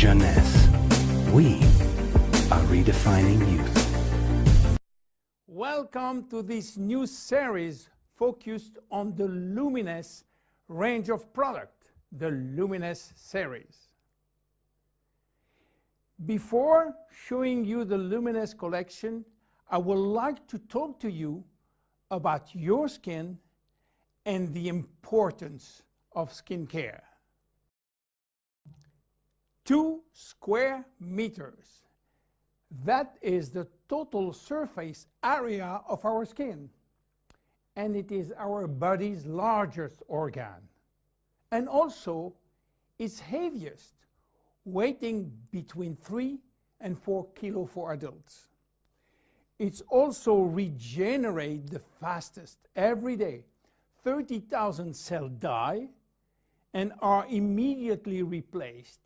Jeunesse. We are redefining youth. Welcome to this new series focused on the Luminesce range of product, the Luminesce series. Before showing you the Luminesce collection, I would like to talk to you about your skin and the importance of skincare. 2 square meters. That is the total surface area of our skin. And it is our body's largest organ. And also its heaviest, weighing between 3 and 4 kilos for adults. It's also regenerates the fastest every day. 30,000 cells die and are immediately replaced.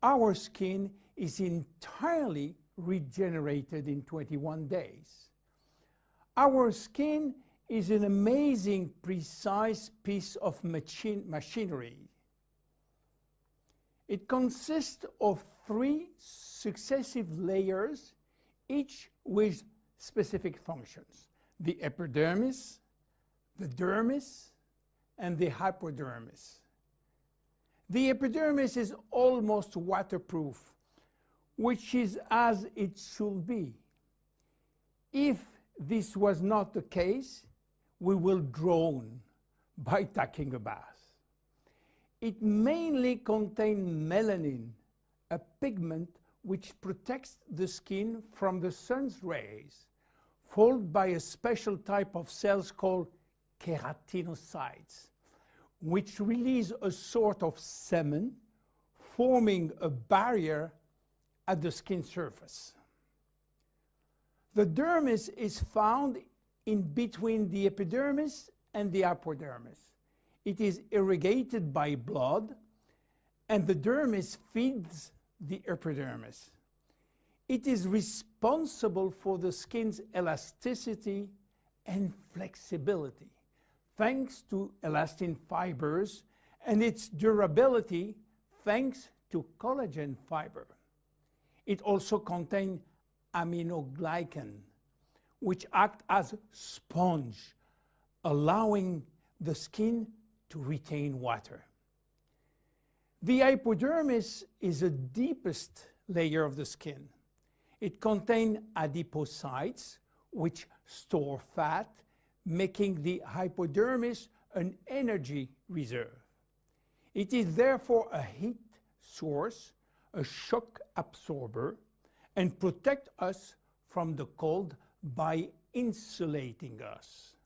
Our skin is entirely regenerated in 21 days. Our skin is an amazing, precise piece of machinery. It consists of 3 successive layers, each with specific functions: the epidermis, the dermis, and the hypodermis. The epidermis is almost waterproof, which is as it should be. If this was not the case, we will drown by taking a bath. It mainly contains melanin, a pigment which protects the skin from the sun's rays, followed by a special type of cells called keratinocytes, which release a sort of semen, forming a barrier at the skin surface. The dermis is found in between the epidermis and the hypodermis. It is irrigated by blood, and the dermis feeds the epidermis. It is responsible for the skin's elasticity and flexibility, thanks to elastin fibers, and its durability thanks to collagen fiber. It also contains aminoglycan, which act as sponge, allowing the skin to retain water. The hypodermis is the deepest layer of the skin. It contains adipocytes, which store fat, making the hypodermis an energy reserve. It is therefore a heat source, a shock absorber, and protects us from the cold by insulating us.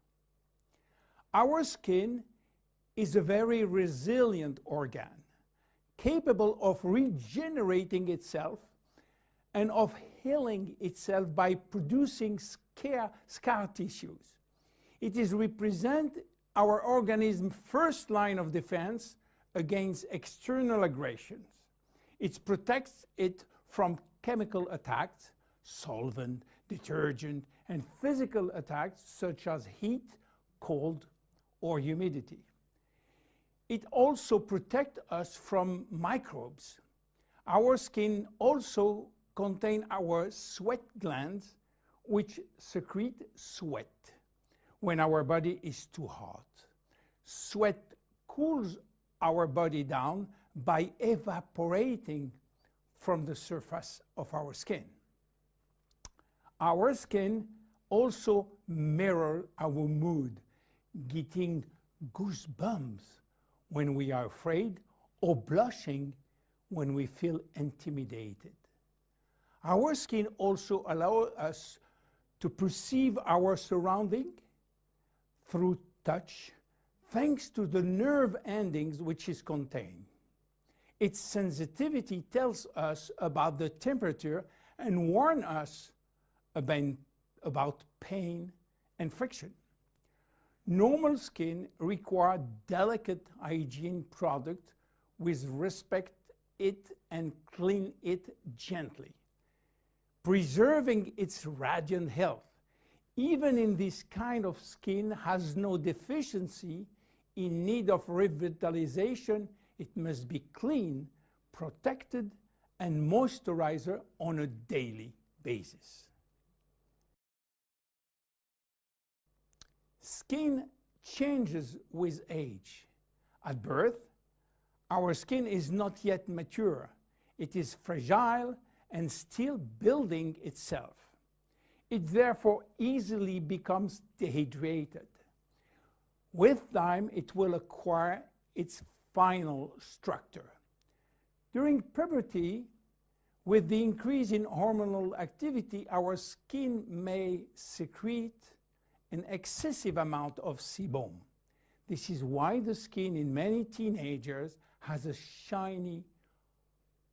Our skin is a very resilient organ, capable of regenerating itself and of healing itself by producing scar tissues. It is represent our organism's first line of defense against external aggressions. It protects it from chemical attacks, solvent, detergent, and physical attacks such as heat, cold, or humidity. It also protects us from microbes. Our skin also contains our sweat glands, which secrete sweat when our body is too hot. Sweat cools our body down by evaporating from the surface of our skin. Our skin also mirrors our mood, getting goosebumps when we are afraid or blushing when we feel intimidated. Our skin also allows us to perceive our surrounding through touch, thanks to the nerve endings which is contained. Its sensitivity tells us about the temperature and warns us about pain and friction. Normal skin requires delicate hygiene product with respect it and clean it gently, preserving its radiant health. Even in this kind of skin has no deficiency in need of revitalization, it must be clean, protected, and moisturizer on a daily basis. Skin changes with age. At birth, our skin is not yet mature. It is fragile and still building itself. It therefore easily becomes dehydrated. With time, it will acquire its final structure. During puberty, with the increase in hormonal activity, our skin may secrete an excessive amount of sebum. This is why the skin in many teenagers has a shiny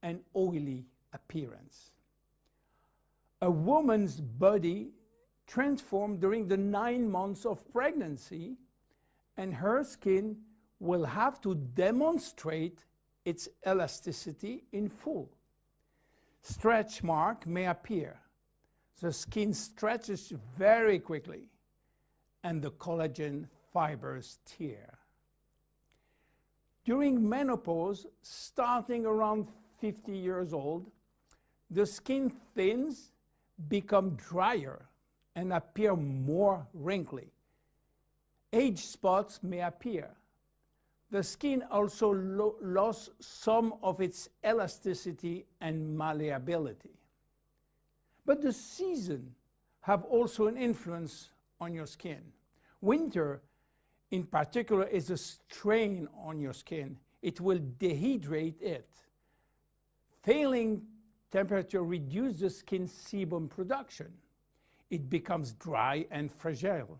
and oily appearance. A woman's body transforms during the 9 months of pregnancy, and her skin will have to demonstrate its elasticity in full. Stretch marks may appear. The skin stretches very quickly, and the collagen fibers tear. During menopause, starting around 50 years old, the skin thins, become drier, and appear more wrinkly. Age spots may appear. The skin also lost some of its elasticity and malleability. But the seasons have also an influence on your skin. Winter, in particular, is a strain on your skin. It will dehydrate it. Failing temperature reduces the skin sebum production. It becomes dry and fragile.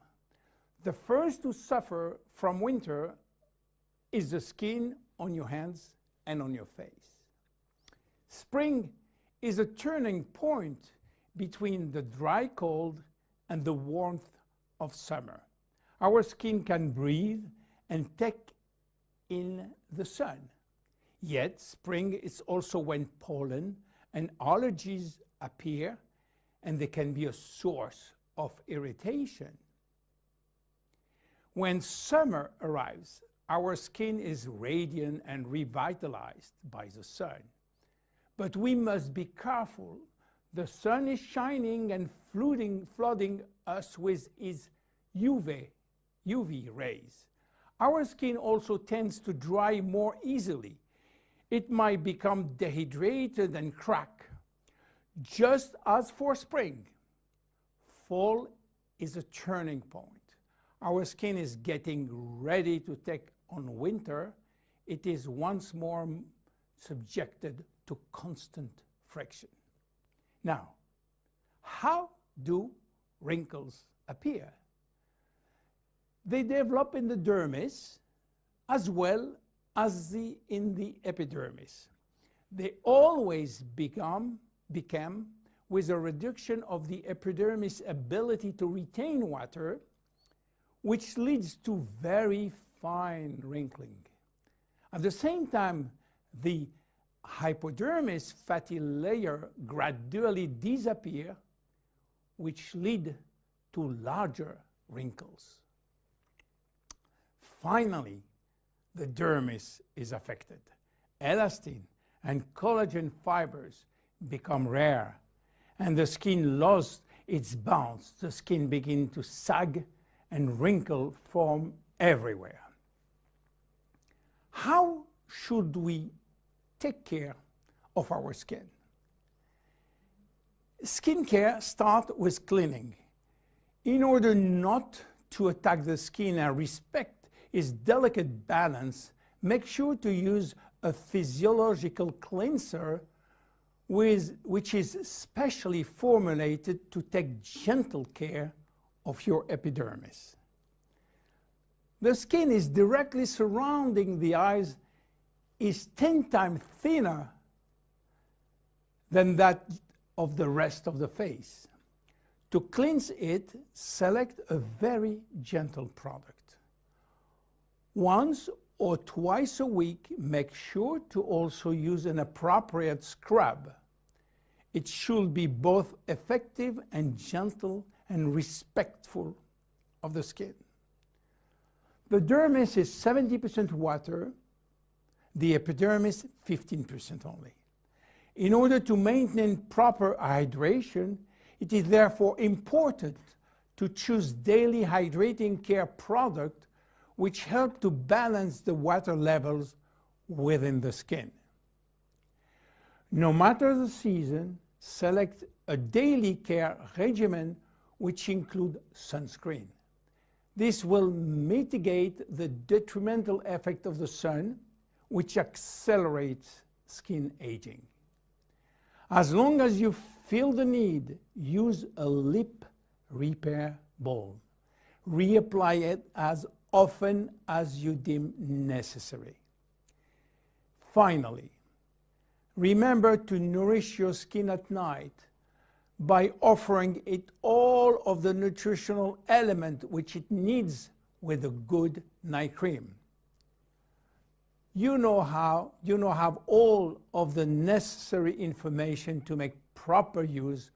The first to suffer from winter is the skin on your hands and on your face. Spring is a turning point between the dry cold and the warmth of summer. Our skin can breathe and take in the sun. Yet spring is also when pollen and allergies appear, and they can be a source of irritation. When summer arrives, our skin is radiant and revitalized by the sun. But we must be careful. The sun is shining and flooding us with its UV rays. Our skin also tends to dry more easily. It might become dehydrated and crack. Just as for spring, fall is a turning point. Our skin is getting ready to take on winter. It is once more subjected to constant friction. Now, how do wrinkles appear? They develop in the dermis as well as in the epidermis. They always become with a reduction of the epidermis' ability to retain water, which leads to very fine wrinkling. At the same time, the hypodermis fatty layer gradually disappears, which lead to larger wrinkles. Finally, the dermis is affected. Elastin and collagen fibers become rare, and the skin loses its bounce. The skin begins to sag, and wrinkles form everywhere. How should we take care of our skin? Skincare starts with cleaning. In order not to attack the skin and respect its delicate balance, make sure to use a physiological cleanser which is specially formulated to take gentle care of your epidermis. The skin is directly surrounding the eyes is 10 times thinner than that of the rest of the face. To cleanse it, select a very gentle product. Once or twice a week, make sure to also use an appropriate scrub. It should be both effective and gentle and respectful of the skin. The dermis is 70% water, the epidermis 15% only. In order to maintain proper hydration, it is therefore important to choose daily hydrating care products which help to balance the water levels within the skin. No matter the season, select a daily care regimen which includes sunscreen. This will mitigate the detrimental effect of the sun, which accelerates skin aging. As long as you feel the need, use a lip repair balm. Reapply it as often as you deem necessary. Finally, remember to nourish your skin at night by offering it all of the nutritional element which it needs with a good night cream. You now have all of the necessary information to make proper use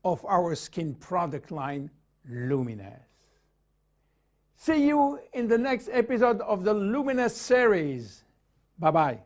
of our skin product line, Luminesce. See you in the next episode of the Luminesce series. Bye-bye.